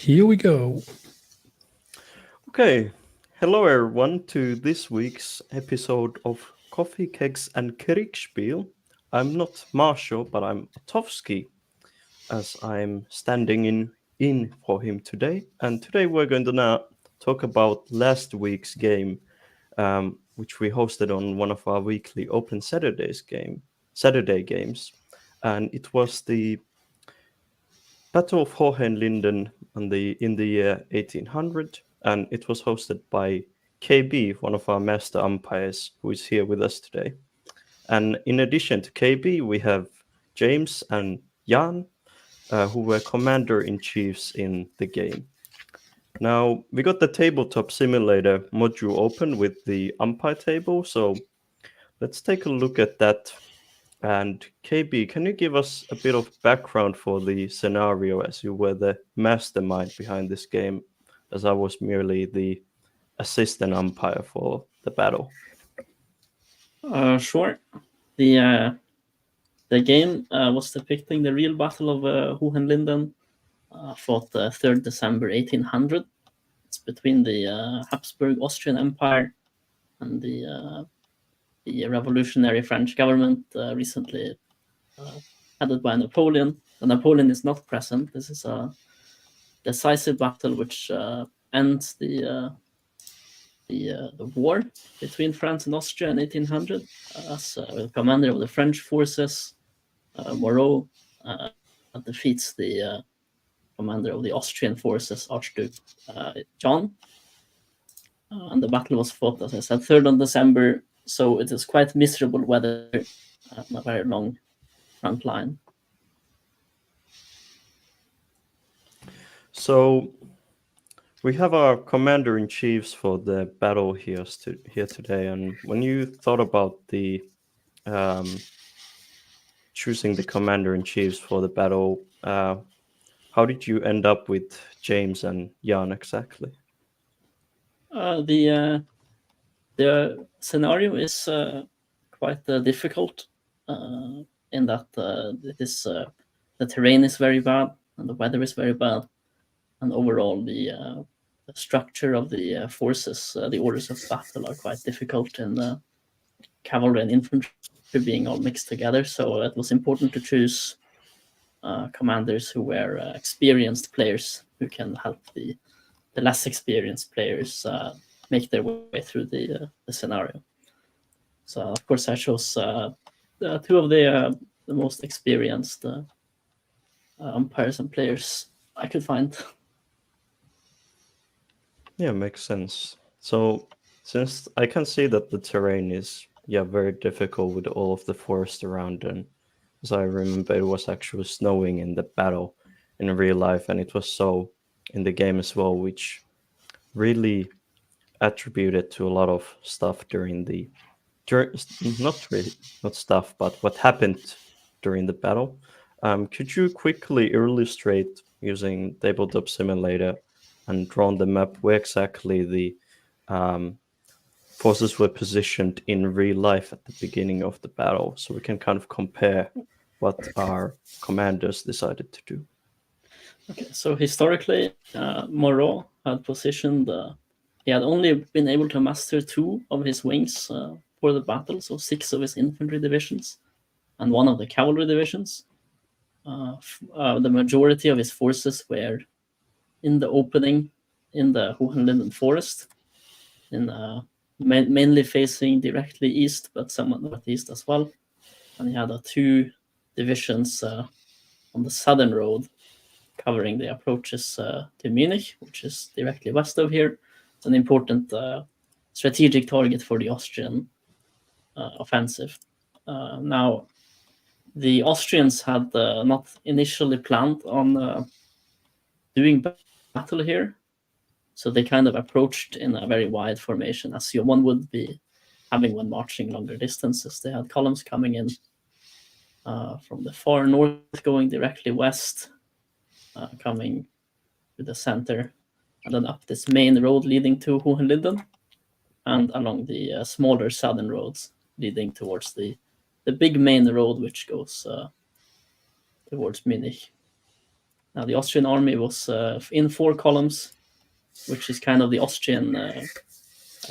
Here we go. Okay, hello everyone to this week's episode of Coffee, Kegs and Kriegspiel. I'm not Marshall, but I'm Otovsky, as I'm standing in for him today. And today we're going to now talk about last week's game, which we hosted on one of our weekly Open Saturday games, and it was the Battle of Hohenlinden in the year 1800, and it was hosted by KB, one of our master umpires, who is here with us today. And in addition to KB, we have James and Jan, who were commander-in-chiefs in the game. Now, we got the tabletop simulator module open with the umpire table, so let's take a look at that. And KB, can you give us a bit of background for the scenario, as you were the mastermind behind this game, as I was merely the assistant umpire for the battle? Sure. The game was depicting the real Battle of Hohenlinden, fought 3rd December 1800. It's between the Habsburg Austrian Empire and the revolutionary French government, recently headed by Napoleon. And Napoleon is not present. This is a decisive battle which ends the war between France and Austria in 1800, as the commander of the French forces, Moreau, defeats the commander of the Austrian forces, Archduke John. And the battle was fought, as I said, 3rd on December, so it is quite miserable weather and a very long front line. So we have our commander-in-chiefs for the battle here today, and when you thought about the choosing the commander-in-chiefs for the battle, how did you end up with James and Jan exactly? The scenario is quite difficult in that it is the terrain is very bad and the weather is very bad, and overall the structure of the forces, the orders of battle are quite difficult, and the cavalry and infantry being all mixed together. So it was important to choose commanders who were experienced players who can help the less experienced players make their way through the scenario. So of course I chose two of the most experienced umpires and players I could find. Yeah, makes sense. So since I can see that the terrain is very difficult with all of the forest around, and as I remember, it was actually snowing in the battle in real life, and it was so in the game as well, which really attributed to a lot of stuff not stuff, but what happened during the battle. Could you quickly illustrate using tabletop simulator and draw on the map where exactly the forces were positioned in real life at the beginning of the battle, so we can kind of compare what our commanders decided to do? Okay, so historically, Moreau had positioned. He had only been able to master 2 of his wings for the battle, so 6 of his infantry divisions and 1 of the cavalry divisions. The majority of his forces were in the opening in the Hohenlinden forest, mainly facing directly east, but somewhat northeast as well. And he had 2 divisions on the southern road, covering the approaches to Munich, which is directly west of here. It's an important strategic target for the Austrian offensive. Now, the Austrians had not initially planned on doing battle here, so they kind of approached in a very wide formation, as one would be having when marching longer distances. They had columns coming in from the far north, going directly west, coming to the center, and then up this main road leading to Hohenlinden, and along the smaller southern roads leading towards the big main road which goes towards Munich. Now, the Austrian army was in 4 columns, which is kind of the Austrian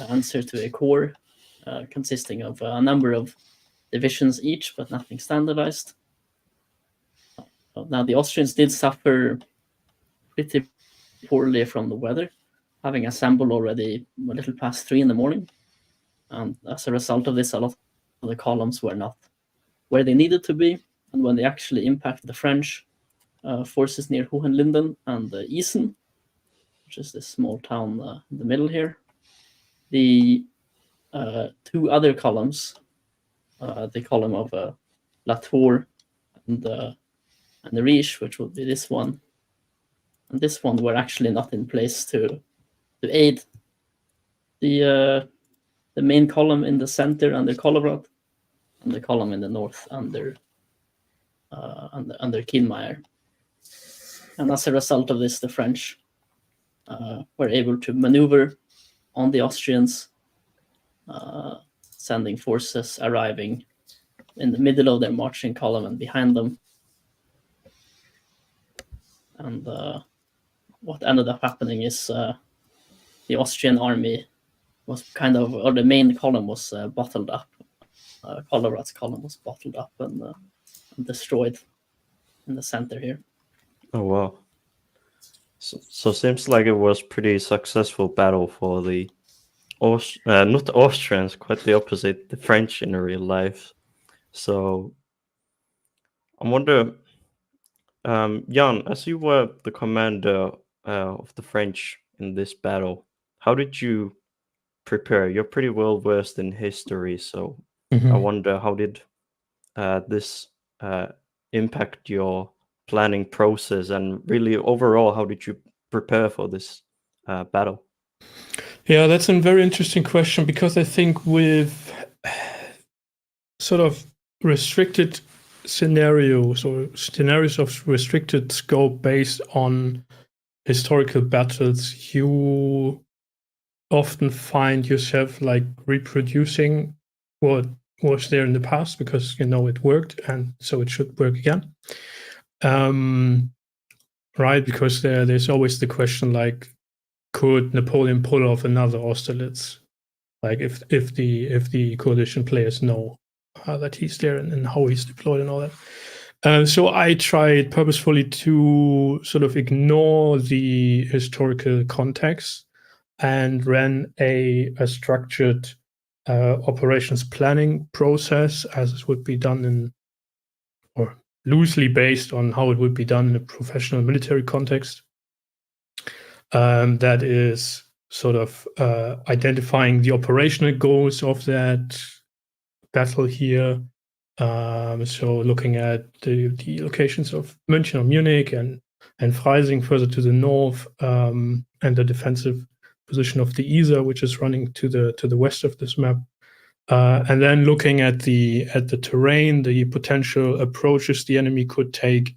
answer to a corps, consisting of a number of divisions each, but nothing standardized. Now, the Austrians did suffer pretty poorly from the weather, having assembled already a little past 3 in the morning. And as a result of this, a lot of the columns were not where they needed to be. And when they actually impacted the French forces near Hohenlinden and Isen, which is this small town in the middle here, the 2 other columns, the column of La Tour and the Riche, which would be this one, and this one, were actually not in place to aid the main column in the center under Colorado, and the column in the north under Kienmeyer. And as a result of this, the French were able to maneuver on the Austrians, sending forces arriving in the middle of their marching column and behind them. And what ended up happening is the Austrian army was kind of, or the main column was bottled up. Colorad's column was bottled up and destroyed in the center here. Oh, wow. So seems like it was pretty successful battle for the not the Austrians, quite the opposite, the French in real life. So I wonder, Jan, as you were the commander of the French in this battle, how did you prepare? You're pretty well versed in history, so I wonder, how did this impact your planning process, and really overall, how did you prepare for this battle? Yeah, that's a very interesting question, because I think with sort of restricted scenarios, or scenarios of restricted scope based on historical battles, you often find yourself like reproducing what was there in the past, because you know it worked, and so it should work again. Right, because there's always the question, like, could Napoleon pull off another Austerlitz? Like, if the coalition players know that he's there and how he's deployed and all that. So I tried purposefully to sort of ignore the historical context and ran a structured operations planning process, as it would be done in, or loosely based on how it would be done in a professional military context. That is sort of identifying the operational goals of that battle here. So looking at the locations of München or Munich and Freising further to the north, and the defensive position of the Isar, which is running to the west of this map. And then looking at the terrain, the potential approaches the enemy could take,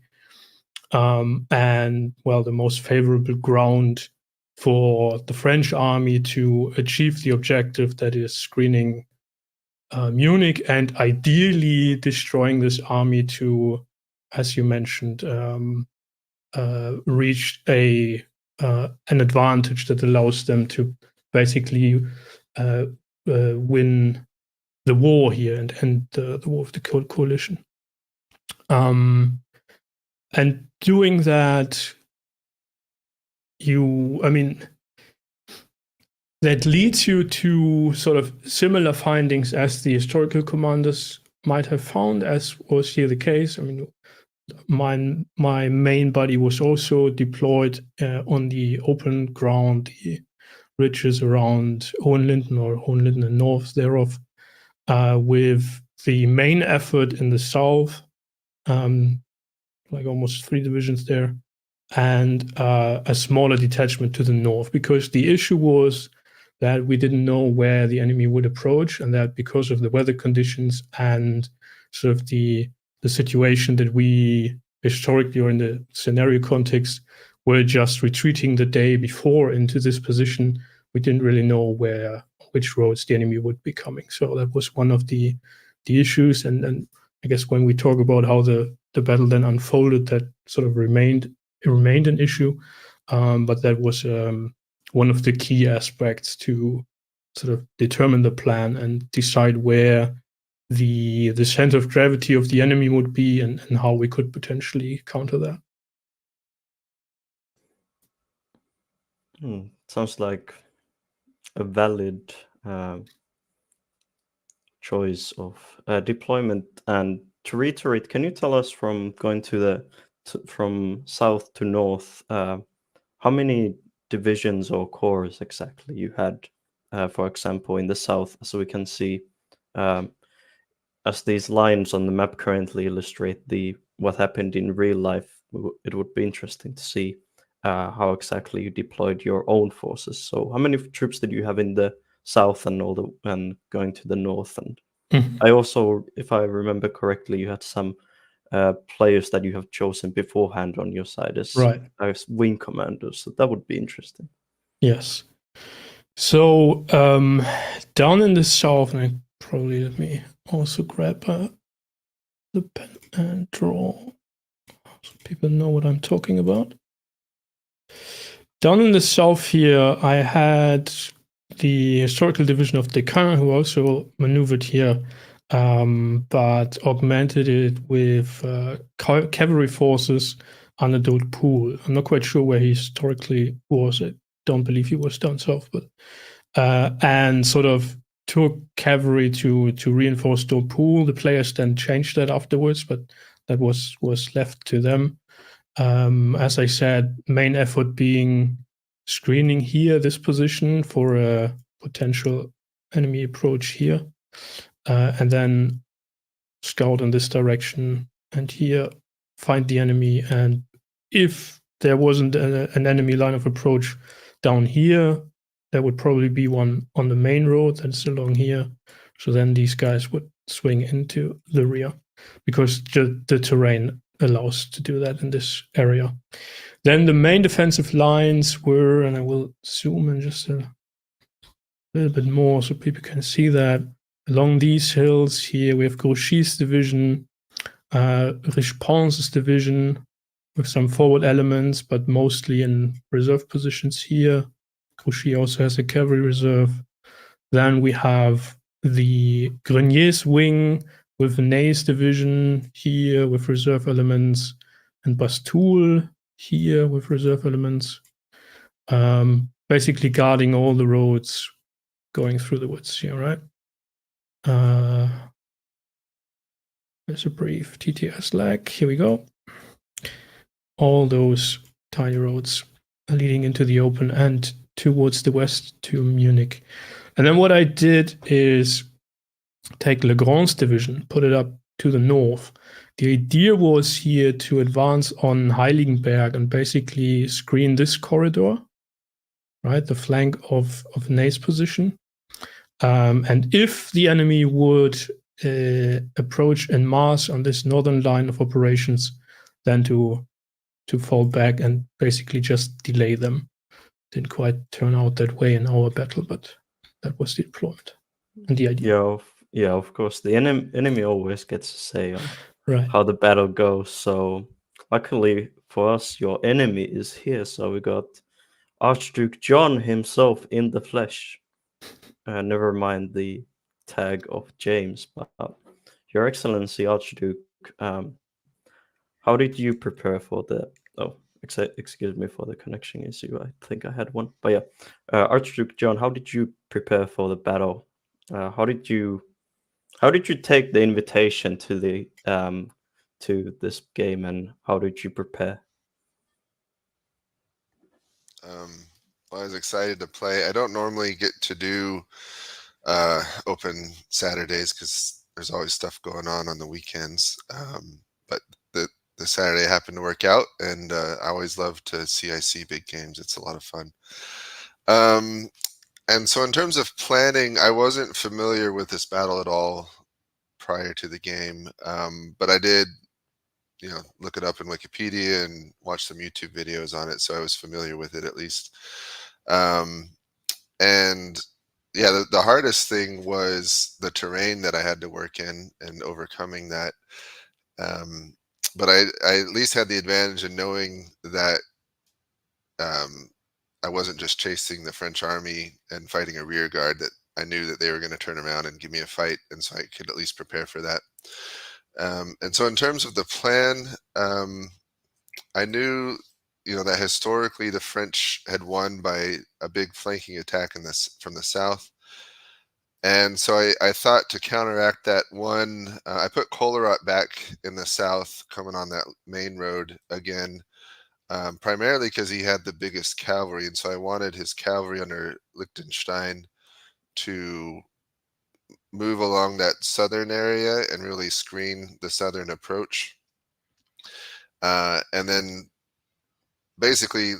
and well, the most favorable ground for the French army to achieve the objective, that is screening Munich, and ideally destroying this army to, as you mentioned, reach an advantage that allows them to basically win the war here and end the war of the coalition. And doing that, that leads you to sort of similar findings as the historical commanders might have found, as was here the case. I mean, my main body was also deployed on the open ground, the ridges around Hohenlinden or Hohenlinden and north thereof, with the main effort in the south, like almost 3 divisions there, and a smaller detachment to the north, because the issue was that we didn't know where the enemy would approach, and that because of the weather conditions and sort of the situation that we historically, or in the scenario context, were just retreating the day before into this position, we didn't really know which roads the enemy would be coming. So that was one of the issues, and I guess when we talk about how the battle then unfolded, that sort of remained remained an issue, but that was one of the key aspects to sort of determine the plan and decide where the center of gravity of the enemy would be and how we could potentially counter that. Sounds like a valid choice of deployment. And to reiterate, can you tell us from going from south to north, how many divisions or corps exactly you had, for example, in the south, so we can see, as these lines on the map currently illustrate what happened in real life. It would be interesting to see how exactly you deployed your own forces. So how many troops did you have in the south and going to the north? And I also, if I remember correctly, you had some players that you have chosen beforehand on your side as wing commanders. So that would be interesting. Yes. So down in the south, and probably let me also grab the pen and draw so people know what I'm talking about. Down in the south here, I had the historical division of Deccan, who also maneuvered here, but augmented it with cavalry forces under Dode Pool. I'm not quite sure where he historically was. I don't believe he was down south, but and sort of took cavalry to reinforce Dode Pool. The players then changed that afterwards, but that was left to them. As I said, main effort being screening here, this position for a potential enemy approach here, and then scout in this direction and here find the enemy. And if there wasn't an enemy line of approach down here, there would probably be one on the main road that's along here. So then these guys would swing into the rear because the terrain allows to do that in this area. Then the main defensive lines were, and I will zoom in just a little bit more so people can see that, along these hills here we have Grouchy's division, Richepons's division with some forward elements, but mostly in reserve positions here. Grouchy also has a cavalry reserve. Then we have the Grenier's wing with Ney's division here with reserve elements, and Bastoul here with reserve elements, basically guarding all the roads going through the woods here, right? There's a brief TTS lag. Here we go. All those tiny roads are leading into the open and towards the west to Munich. And then what I did is take Legrand's division, put it up to the north. The idea was here to advance on Heiligenberg and basically screen this corridor, right, the flank of Ney's position. And if the enemy would approach en masse on this northern line of operations, then to fall back and basically just delay them. Didn't quite turn out that way in our battle, but that was the deployment and the idea. Yeah, of course. The enemy always gets a say on right. how the battle goes. So luckily for us, your enemy is here. So we got Archduke John himself in the flesh. Never mind the tag of James, but Your Excellency Archduke, how did you prepare for the... Oh, excuse me for the connection issue. I think I had one. But yeah, Archduke John, how did you prepare for the battle? How did you take the invitation to the to this game, and how did you prepare? Well, I was excited to play. I don't normally get to do open Saturdays because there's always stuff going on the weekends. But the Saturday happened to work out, and I always love to CIC big games. It's a lot of fun. And so in terms of planning, I wasn't familiar with this battle at all prior to the game, but I did, look it up in Wikipedia and watch some YouTube videos on it, so I was familiar with it at least. And yeah, the hardest thing was the terrain that I had to work in and overcoming that. but I at least had the advantage in knowing that I wasn't just chasing the French army and fighting a rear guard, that I knew that they were going to turn around and give me a fight, and so I could at least prepare for that. And so in terms of the plan, I knew, that historically the French had won by a big flanking attack from the south. And so I thought to counteract that one, I put Collerat back in the south, coming on that main road again, primarily because he had the biggest cavalry. And so I wanted his cavalry under Liechtenstein to move along that southern area and really screen the southern approach. And then basically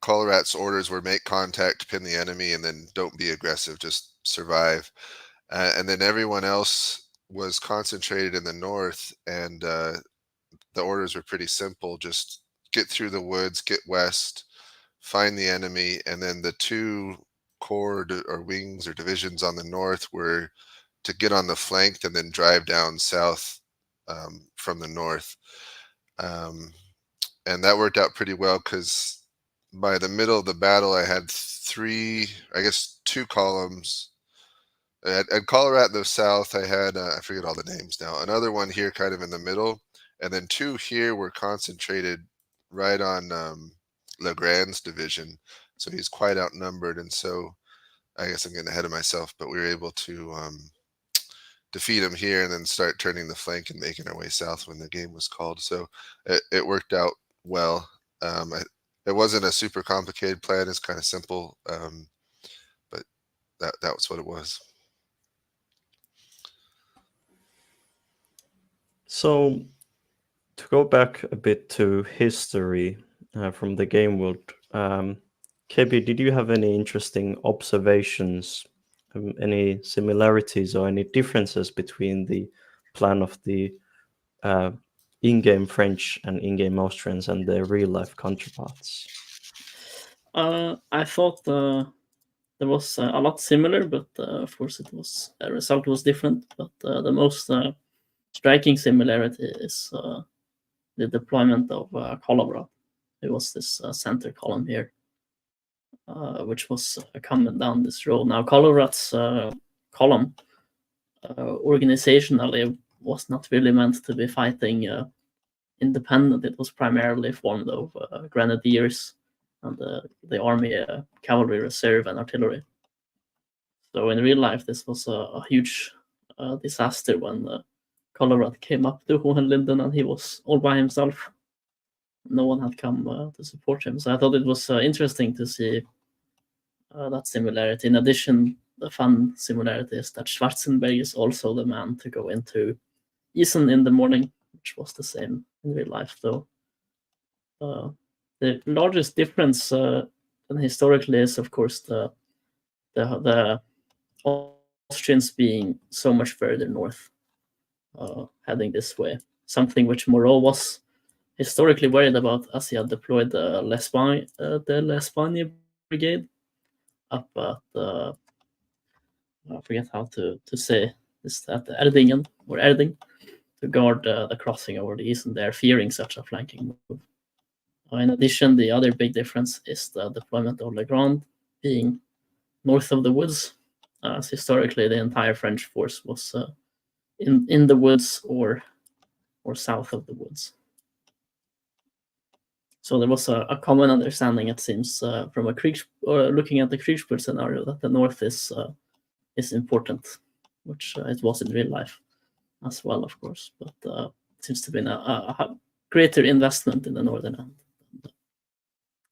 Collerat's orders were make contact, pin the enemy, and then don't be aggressive, just survive. And then everyone else was concentrated in the north, and the orders were pretty simple. Just get through the woods, get west, find the enemy, and then the two corps or wings or divisions on the north were to get on the flank and then drive down south from the north. And that worked out pretty well, because by the middle of the battle, I had two columns. At Collerat in the south, I had, I forget all the names now, another one here kind of in the middle, and then two here were concentrated right on Legrand's division. So he's quite outnumbered, and so I guess I'm getting ahead of myself, but we were able to defeat him here and then start turning the flank and making our way south when the game was called. So it worked out well. It wasn't a super complicated plan. It's kind of simple, but that was what it was. So to go back a bit to history from the game world, KB, did you have any interesting observations, any similarities or any differences between the plan of the in-game French and in-game Austrians and their real-life counterparts? I thought there was a lot similar, but of course the result was different. But the most striking similarity is the deployment of Collerat. It was this center column here, which was coming down this road. Now, Collerat's column organizationally was not really meant to be fighting independent. It was primarily formed of grenadiers and the army cavalry reserve and artillery. So in real life, this was a huge disaster when Collerat came up to Hohenlinden and he was all by himself. No one had come to support him. So I thought it was interesting to see that similarity. In addition, the fun similarity is that Schwarzenberg is also the man to go into Isen in the morning, which was the same in real life, though. The largest difference historically is, of course, the Austrians being so much further north, heading this way. Something which Moreau was historically worried about, as he had deployed the l'Espagne brigade up at I forget how to say this, at Erdingen or Erding, to guard the crossing over the Isen there, fearing such a flanking move. In addition, the other big difference is the deployment of Legrand being north of the woods, as historically the entire French force was in the woods or south of the woods. So there was a common understanding, it seems, from looking at the Kriegspiel scenario, that the north is important, which it was in real life as well, of course. But it seems to be a greater investment in the northern end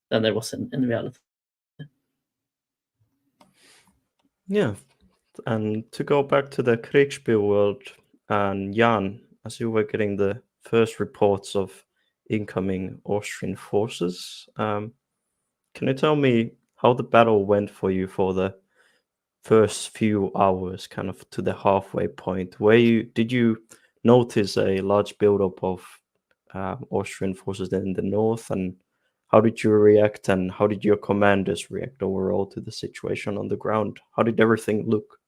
than there was in reality. Yeah, and to go back to the Kriegspiel world, and Jan, as you were getting the first reports of incoming Austrian forces, can you tell me how the battle went for you for the first few hours, kind of to the halfway point? Did you notice a large buildup of Austrian forces in the north, and how did you react, and how did your commanders react overall to the situation on the ground? How did everything look?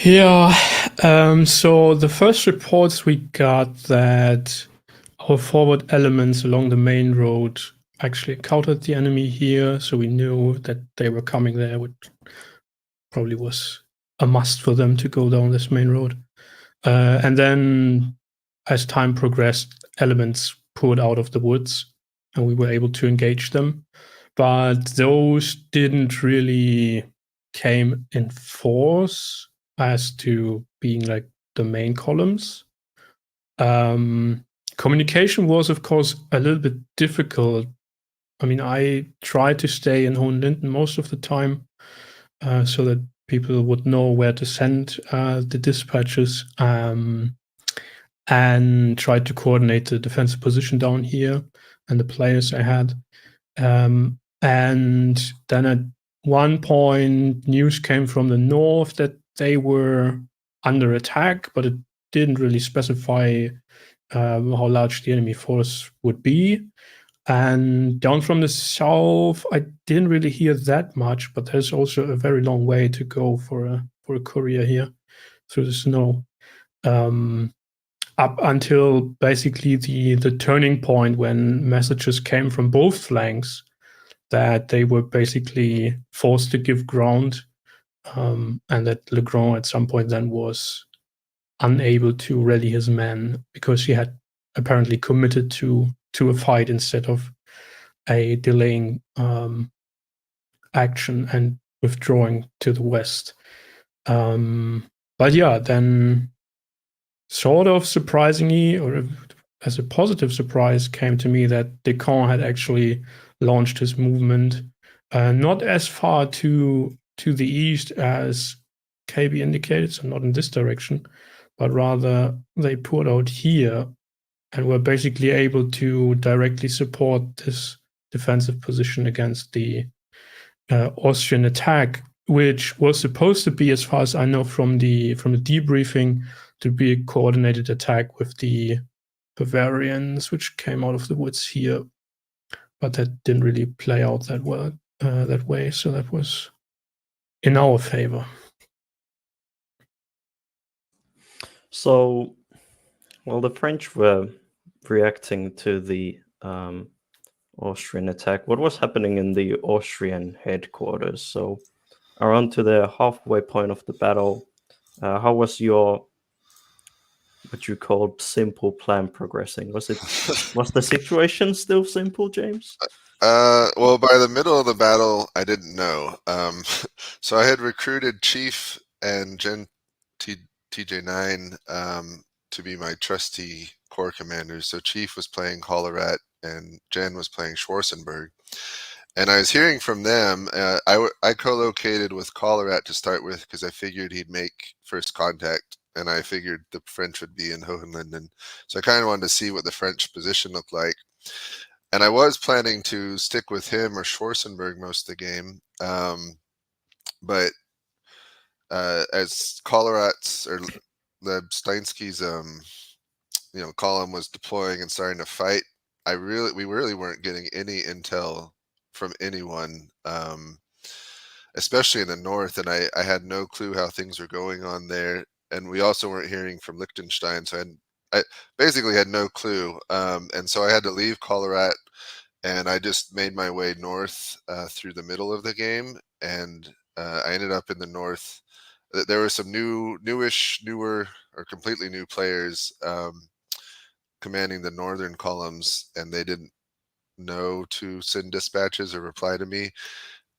Yeah, So the first reports we got that our forward elements along the main road actually encountered the enemy here, so we knew that they were coming there, which probably was a must for them to go down this main road. And then as time progressed, elements poured out of the woods and we were able to engage them. But those didn't really came in force as to being like the main columns. Communication was, of course, a little bit difficult. I mean, I tried to stay in Hohenlinden most of the time so that people would know where to send the dispatches, and tried to coordinate the defensive position down here and the players I had. And then at one point, news came from the north that they were under attack, but it didn't really specify how large the enemy force would be. And down from the south, I didn't really hear that much, but there's also a very long way to go for a courier here through the snow. Up until basically the turning point when messages came from both flanks that they were basically forced to give ground, and that Legrand at some point then was unable to rally his men because he had apparently committed to a fight instead of a delaying action and withdrawing to the west. But yeah, then sort of surprisingly, or as a positive surprise, came to me that Descamps had actually launched his movement not as far to the east as KB indicated, so not in this direction, but rather they poured out here and were basically able to directly support this defensive position against the Austrian attack, which was supposed to be, as far as I know from the debriefing, to be a coordinated attack with the Bavarians, which came out of the woods here, but that didn't really play out that well that way. So that was in our favor. So, well, the French were reacting to the Austrian attack. What was happening in the Austrian headquarters? So, around to the halfway point of the battle, how was your what you called simple plan progressing? Was the situation still simple, James? Well, by the middle of the battle, I didn't know. So I had recruited Chief and Gen TJ9 to be my trusty corps commanders. So Chief was playing Collerat and Jen was playing Schwarzenberg. And I was hearing from them. I co-located with Collerat to start with because I figured he'd make first contact, and I figured the French would be in Hohenlinden. So I kind of wanted to see what the French position looked like. And I was planning to stick with him or Schwarzenberg most of the game. But as Collerat's or the Steinsky's column was deploying and starting to fight, we really weren't getting any intel from anyone, especially in the north, and I had no clue how things were going on there. And we also weren't hearing from Liechtenstein, so I basically had no clue. And so I had to leave Collerat, and I just made my way north through the middle of the game, and I ended up in the north. There were some newer or completely new players commanding the northern columns, and they didn't know to send dispatches or reply to me.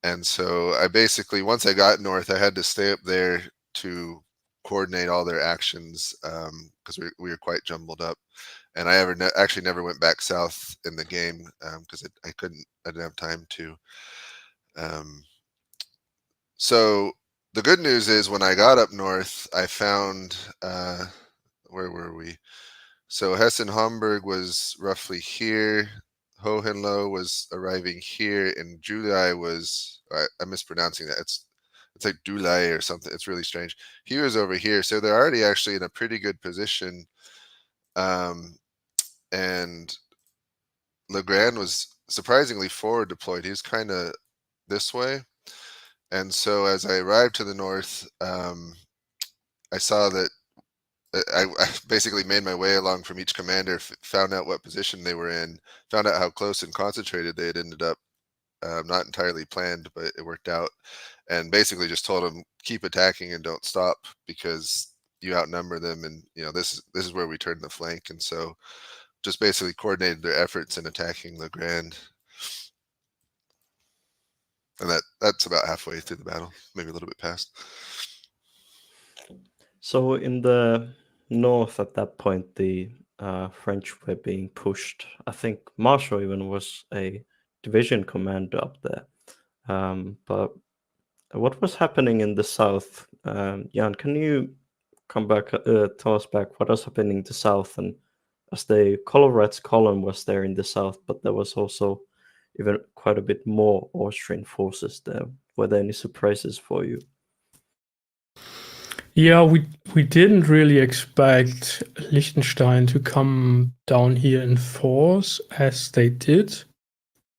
And so I basically, once I got north, I had to stay up there to coordinate all their actions because we were quite jumbled up. And I actually never went back south in the game because I didn't have time to. So the good news is when I got up north, I found, where were we? So Hessen-Homburg was roughly here. Hohenlohe was arriving here, and Julai was, I'm mispronouncing that. It's like Dulai or something. It's really strange. He was over here. So they're already actually in a pretty good position. And Legrand was surprisingly forward deployed. He was kind of this way. And so as I arrived to the north, I saw that I basically made my way along from each commander, found out what position they were in, found out how close and concentrated they had ended up. Not entirely planned, but it worked out. And basically just told them, keep attacking and don't stop, because you outnumber them, and this is where we turn the flank. And so just basically coordinated their efforts in attacking Le Grand. And that's about halfway through the battle, maybe a little bit past. So in the north at that point, the French were being pushed. I think Marshall even was a division commander up there. But what was happening in the south? Jan, can you come back, tell us back what was happening in the south? And as the Colorades column was there in the south, but there was also even quite a bit more Austrian forces there. Were there any surprises for you? Yeah, we didn't really expect Liechtenstein to come down here in force as they did.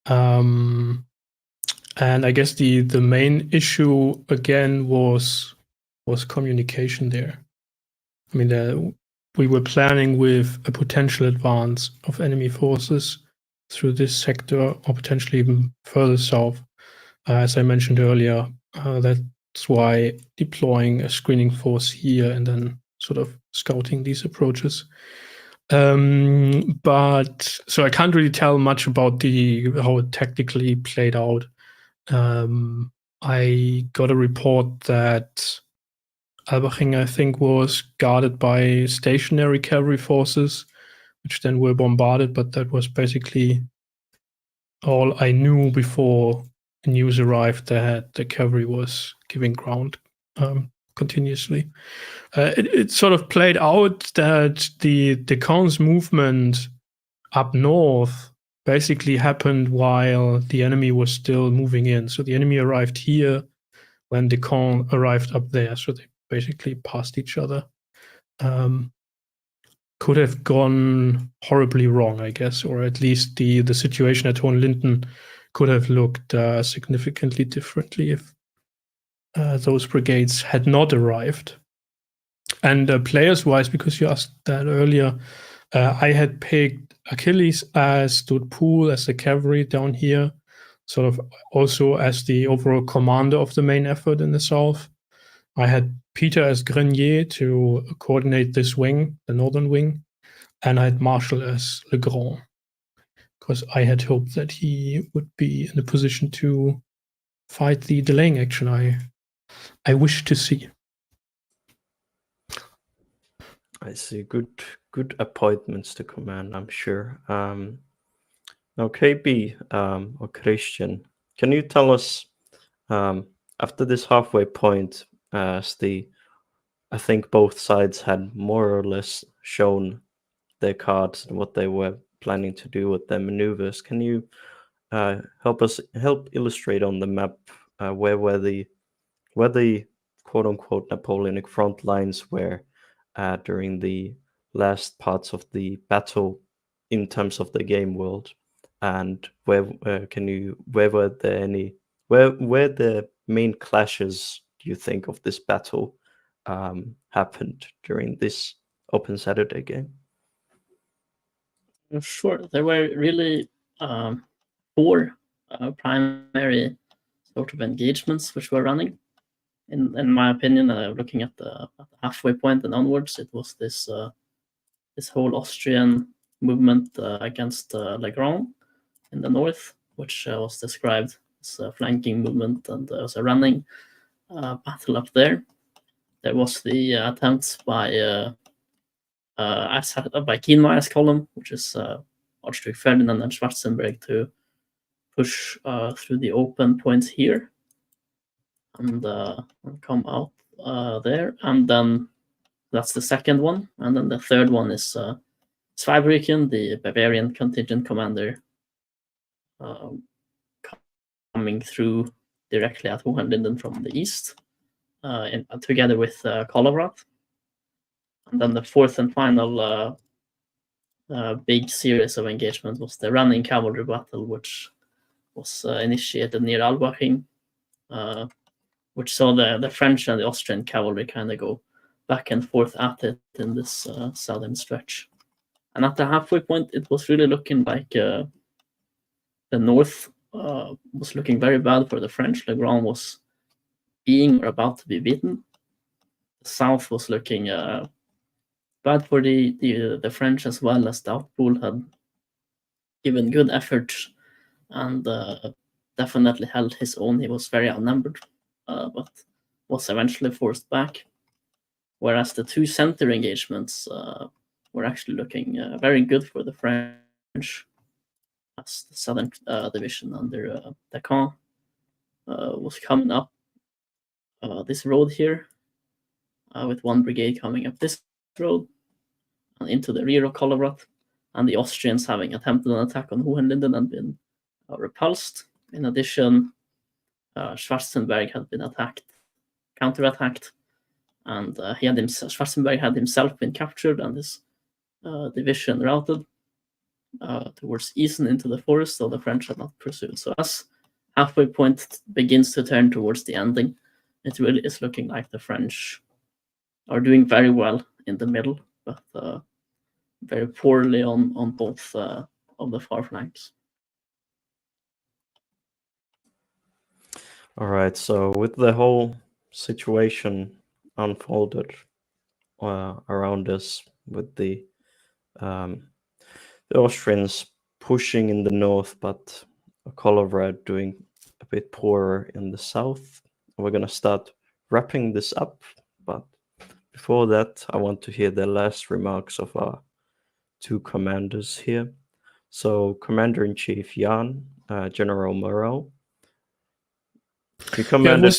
And I guess the main issue again was communication there. I mean, we were planning with a potential advance of enemy forces through this sector, or potentially even further south. As I mentioned earlier, that's why deploying a screening force here and then sort of scouting these approaches. But so I can't really tell much about how it tactically played out. I got a report that Albaching, I think, was guarded by stationary cavalry forces, which then were bombarded, but that was basically all I knew before news arrived that the cavalry was giving ground continuously. It sort of played out that the Caen's movement up north basically happened while the enemy was still moving in. So the enemy arrived here when the Caen arrived up there. So they basically passed each other. Could have gone horribly wrong, I guess, or at least the situation at Hohenlinden could have looked significantly differently if those brigades had not arrived. And players-wise, because you asked that earlier, I had picked Achilles as stood pool as the cavalry down here, sort of also as the overall commander of the main effort in the south. I had Peter as Grenier to coordinate this wing, the northern wing, and I had Marshall as Le Grand, because I had hoped that he would be in a position to fight the delaying action I wish to see. I see. Good appointments to command, I'm sure. Now, KB or Christian, can you tell us after this halfway point, as I think both sides had more or less shown their cards and what they were planning to do with their maneuvers. Can you help illustrate on the map where the quote unquote Napoleonic front lines were during the last parts of the battle in terms of the game world, and where were the main clashes, do you think, of this battle happened during this Open Saturday game? Sure, there were really 4 primary sort of engagements which were running. In my opinion, looking at the halfway point and onwards, it was this whole Austrian movement against Le Grand in the north, which was described as a flanking movement, and there was a running battle up there. There was the attempts by Kienmeyer's column, which is Archduke Ferdinand and Schwarzenberg, to push through the open points here and come out there. And then that's the second one. And then the third one is Zweibrücken, the Bavarian contingent commander, coming through directly at Hohenlinden from the east, together with Colorado. And then the fourth and final big series of engagement was the running cavalry battle, which was initiated near Albaching, which saw the French and the Austrian cavalry kind of go back and forth at it in this southern stretch. And at the halfway point, it was really looking like the north was looking very bad for the French. Le Grand was being or about to be beaten. The south was looking bad for the French, as well as the Outpool had given good effort and definitely held his own. He was very outnumbered, but was eventually forced back. Whereas the two center engagements were actually looking very good for the French, as the southern division under Dacan was coming up this road here, with one brigade coming up this road and into the rear of Colorado, and the Austrians having attempted an attack on Hohenlinden and been repulsed. In addition, Schwarzenberg had been counterattacked, and Schwarzenberg had himself been captured and his division routed towards Essen into the forest, though the French had not pursued. So as halfway point begins to turn towards the ending, it really is looking like the French are doing very well in the middle, but very poorly on both of the far flanks. All right, so with the whole situation unfolded around us, with the Austrians pushing in the north, but Colorado doing a bit poorer in the south, we're going to start wrapping this up. But before that, I want to hear the last remarks of our two commanders here. So, Commander-in-Chief Jan, General Moreau, you commanded.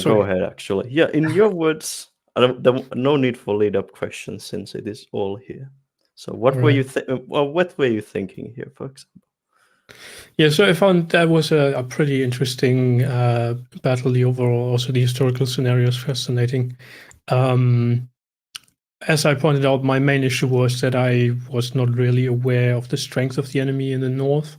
Go ahead. Actually, in your words, no need for lead-up questions since it is all here. So, what were you thinking here, for example? Yeah, so I found that was a pretty interesting battle. The overall, also the historical scenario is fascinating. As I pointed out, my main issue was that I was not really aware of the strength of the enemy in the north.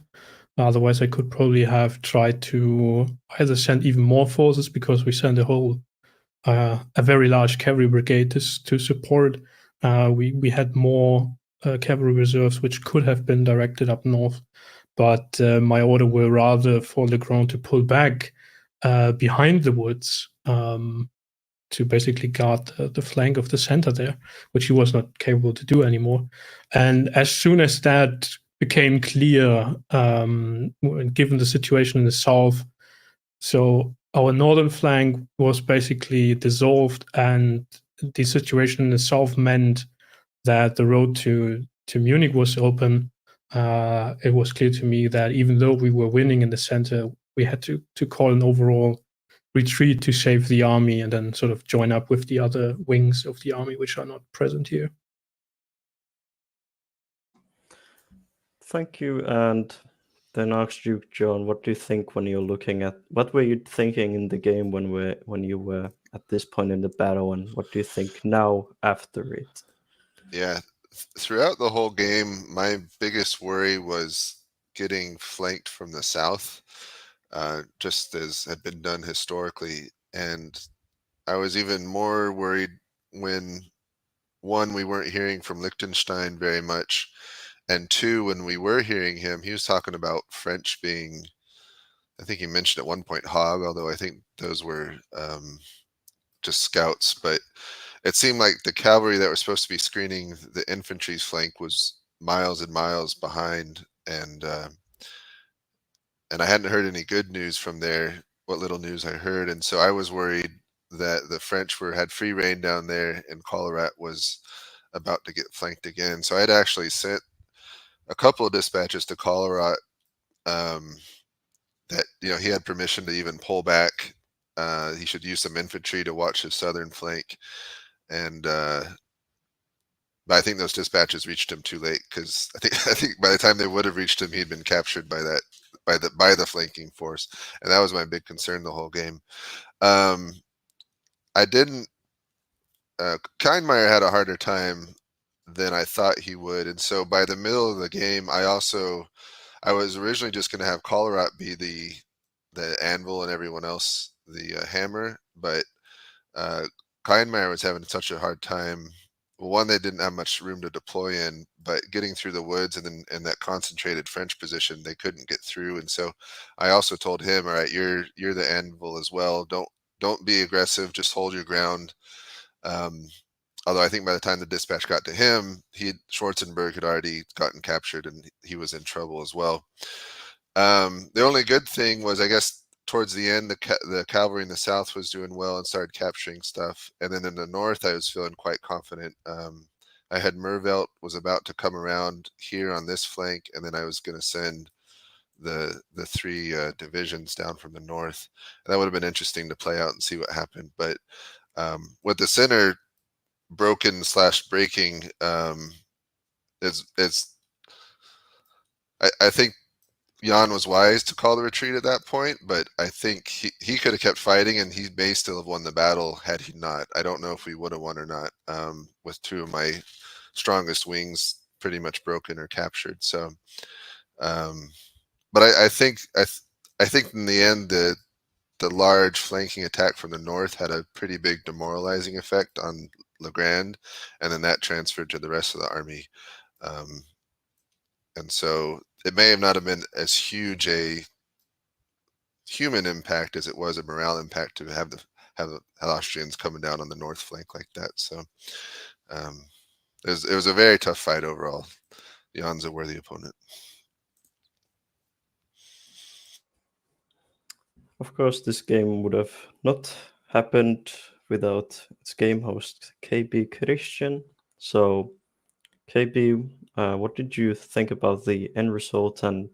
Otherwise, I could probably have tried to either send even more forces, because we sent a very large cavalry brigade to support. We had more cavalry reserves which could have been directed up north, but my order were rather for Le Grand to pull back behind the woods to basically guard the flank of the center there, which he was not capable to do anymore. And as soon as that became clear, given the situation in the south, so our northern flank was basically dissolved, and the situation in the south meant that the road to Munich was open. It was clear to me that even though we were winning in the center, we had to call an overall retreat to save the army, and then sort of join up with the other wings of the army which are not present here. Thank you. And then Archduke John, what do you think when you're looking at, what were you thinking in the game when you were at this point in the battle, and what do you think now after it? Yeah, throughout the whole game, my biggest worry was getting flanked from the south, just as had been done historically. And I was even more worried when, one, we weren't hearing from Liechtenstein very much, and two, when we were hearing him, he was talking about French being, I think he mentioned at one point Hog, although I think those were just scouts. But it seemed like the cavalry that were supposed to be screening the infantry's flank was miles and miles behind, and I hadn't heard any good news from there, what little news I heard. And so I was worried that the French had free rein down there, and Colorado was about to get flanked again. So I had actually sent a couple of dispatches to Colorado that, he had permission to even pull back. He should use some infantry to watch his southern flank. And but I think those dispatches reached him too late, because I think by the time they would have reached him, he'd been captured by the flanking force, and that was my big concern the whole game. I didn't. Kindmeyer had a harder time than I thought he would, and so by the middle of the game, I was originally just going to have Colorado be the anvil and everyone else the hammer, but Kleinmeyer was having such a hard time. Well, one, they didn't have much room to deploy in, but getting through the woods and then in that concentrated French position, they couldn't get through. And so I also told him, all right, you're the anvil as well. Don't be aggressive. Just hold your ground. Although I think by the time the dispatch got to him, Schwarzenberg had already gotten captured and he was in trouble as well. The only good thing was, I guess, towards the end, the cavalry in the south was doing well and started capturing stuff. And then in the north, I was feeling quite confident. I had Mervelt was about to come around here on this flank, and then I was going to send the three divisions down from the north. And that would have been interesting to play out and see what happened. But with the center broken / breaking, I think Jan was wise to call the retreat at that point, but I think he could have kept fighting and he may still have won the battle had he not. I don't know if we would have won or not, with two of my strongest wings pretty much broken or captured. So, but I think in the end, the large flanking attack from the north had a pretty big demoralizing effect on Legrand, and then that transferred to the rest of the army. And so it may have not have been as huge a human impact as it was a morale impact to have the Austrians coming down on the north flank like that. So it was a very tough fight overall. Jan's a worthy opponent. Of course, this game would have not happened without its game host, KB Christian. So, KB, what did you think about the end result? And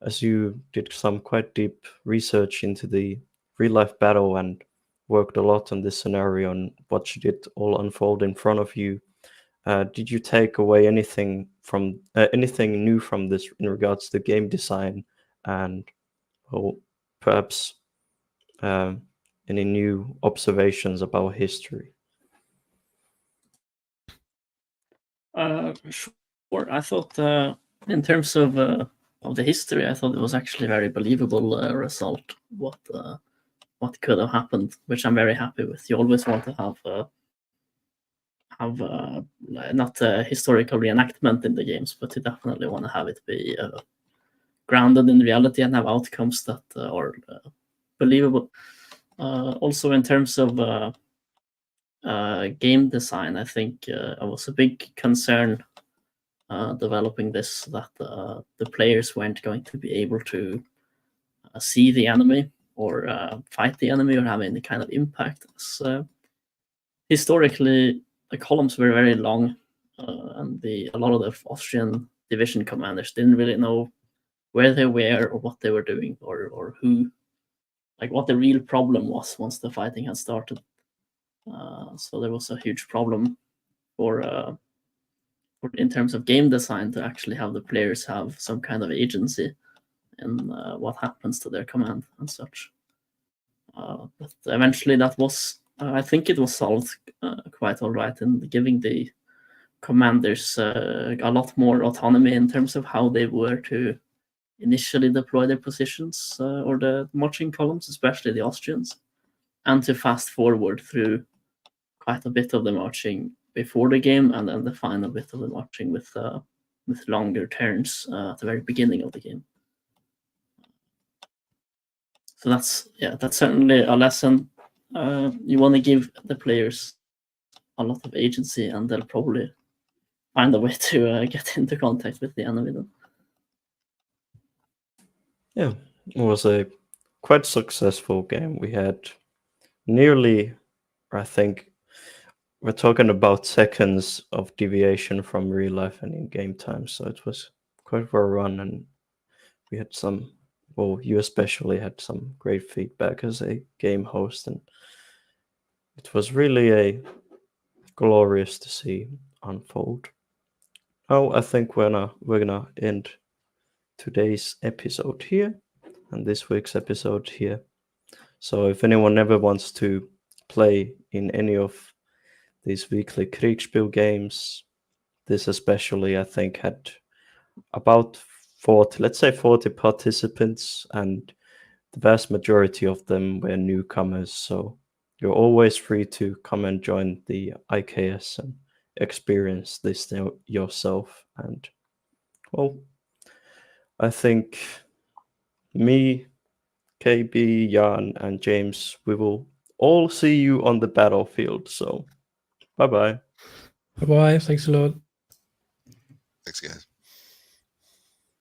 as you did some quite deep research into the real-life battle and worked a lot on this scenario and watched it all unfold in front of you, did you take away anything new from this in regards to game design and perhaps any new observations about history? Sure. I thought in terms of the history, I thought it was actually a very believable result. What could have happened, which I'm very happy with. You always want to have not a historical reenactment in the games, but you definitely want to have it be grounded in reality and have outcomes that are believable. Also, in terms of game design, I think it was a big concern developing this that the players weren't going to be able to see the enemy or fight the enemy or have any kind of impact. So historically, the columns were very long, and a lot of the Austrian division commanders didn't really know where they were or what they were doing or who, like what the real problem was once the fighting had started. So there was a huge problem for in terms of game design to actually have the players have some kind of agency in what happens to their command and such. But eventually that was, I think it was solved quite all right in giving the commanders a lot more autonomy in terms of how they were to initially deploy their positions or the marching columns, especially the Austrians, and to fast forward through quite a bit of the marching before the game and then the final bit of the marching with longer turns at the very beginning of the game. So that's certainly a lesson. You want to give the players a lot of agency, and they'll probably find a way to get into contact with the enemy then. Yeah, it was a quite successful game. We had nearly, I think, we're talking about seconds of deviation from real life and in game time. So it was quite well run, and we had some, well, you especially had some great feedback as a game host, and it was really glorious to see unfold. Now I think we're gonna end today's episode here and this week's episode here. So if anyone ever wants to play in any of these weekly Kriegspiel games, this especially I think had about 40 participants, and the vast majority of them were newcomers. So you're always free to come and join the IKS and experience this yourself. And well, I think me, KB, Jan, and James, we will all see you on the battlefield. So bye bye. Bye bye. Thanks a lot. Thanks, guys.